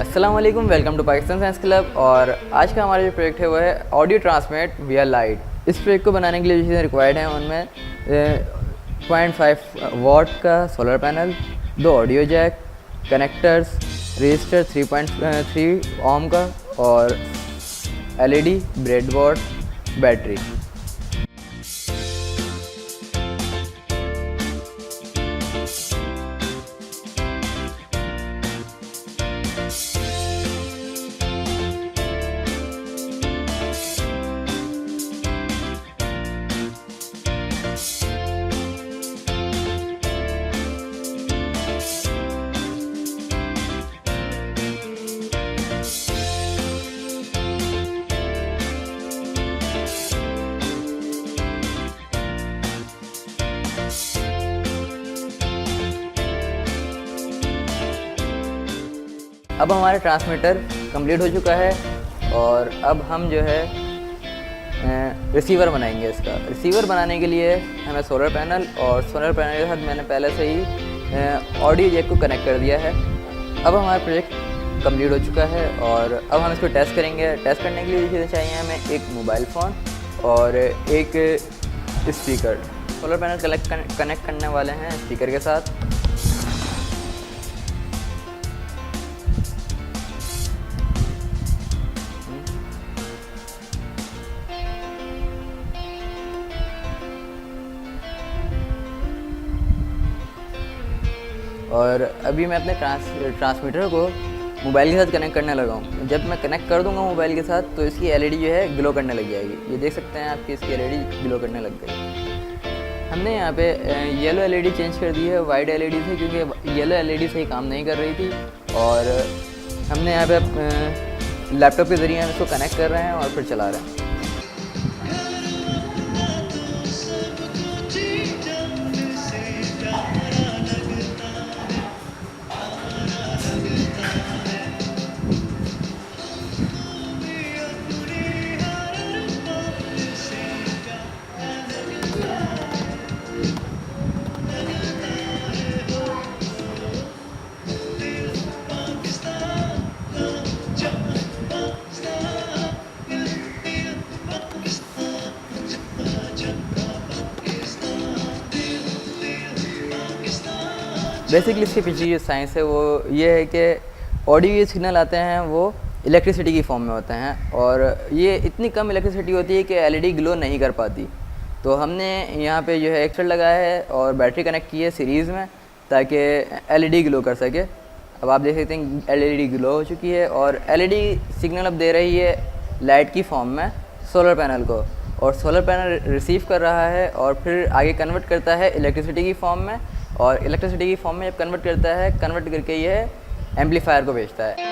अस्सलाम वालेकुम, welcome to Pakistan science club. और आज का हमारा जो प्रोजेक्ट है वो है ऑडियो ट्रांसमिट विया लाइट। इस प्रोजेक्ट को बनाने के लिए जो चीज़ें रिक्वायर्ड हैं उनमें 0.5 वाट का solar panel, 2 audio jack, connectors, resistor 3.3 ohm का और एलईडी, ब्रेडबोर्ड, बैटरी। अब हमारा ट्रांसमीटर कंप्लीट हो चुका है और अब हम जो है रिसीवर बनाएंगे। इसका रिसीवर बनाने के लिए हमें सोलर पैनल और सोलर पैनल के साथ मैंने पहले से ही ऑडियो जैक को कनेक्ट कर दिया है। अब हमारा प्रोजेक्ट कंप्लीट हो चुका है और अब हम इसको टेस्ट करेंगे। टेस्ट करने के लिए चीज़ें चाहिए हमें एक मोबाइल फ़ोन और एक स्पीकर। सोलर पैनल कनेक्ट करने वाले हैं स्पीकर के साथ। और अभी मैं अपने ट्रांसमीटर को मोबाइल के साथ कनेक्ट करने लगा हूँ। जब मैं कनेक्ट कर दूँगा मोबाइल के साथ तो इसकी एलईडी जो है ग्लो करने लग जाएगी। ये देख सकते हैं आपकी इसकी एलईडी ग्लो करने लग गई। हमने यहाँ पे येलो एलईडी चेंज कर दी है वाइट एलईडी से, क्योंकि येलो एलईडी सही काम नहीं कर रही थी। और हमने यहाँ पे लैपटॉप के ज़रिए हम इसको कनेक्ट कर रहे हैं और फिर चला रहे हैं। बेसिकली इसके पीछे जो साइंस है वो ये है कि ऑडियो ये सिग्नल आते हैं वो इलेक्ट्रिसिटी की फॉर्म में होते हैं और ये इतनी कम इलेक्ट्रिसिटी होती है कि एलईडी ग्लो नहीं कर पाती। तो हमने यहाँ पे जो है एक्सटर लगाया है और बैटरी कनेक्ट की है सीरीज़ में ताकि एलईडी ग्लो कर सके। अब आप देख सकते हैं एलईडी ग्लो हो चुकी है और एलईडी सिग्नल अब दे रही है लाइट की फॉर्म में सोलर पैनल को, और सोलर पैनल रिसीव कर रहा है और फिर आगे कन्वर्ट करता है इलेक्ट्रिसिटी की फॉर्म में, और इलेक्ट्रिसिटी की फॉर्म में जब कन्वर्ट करता है, कन्वर्ट करके ये एम्पलीफायर को भेजता है।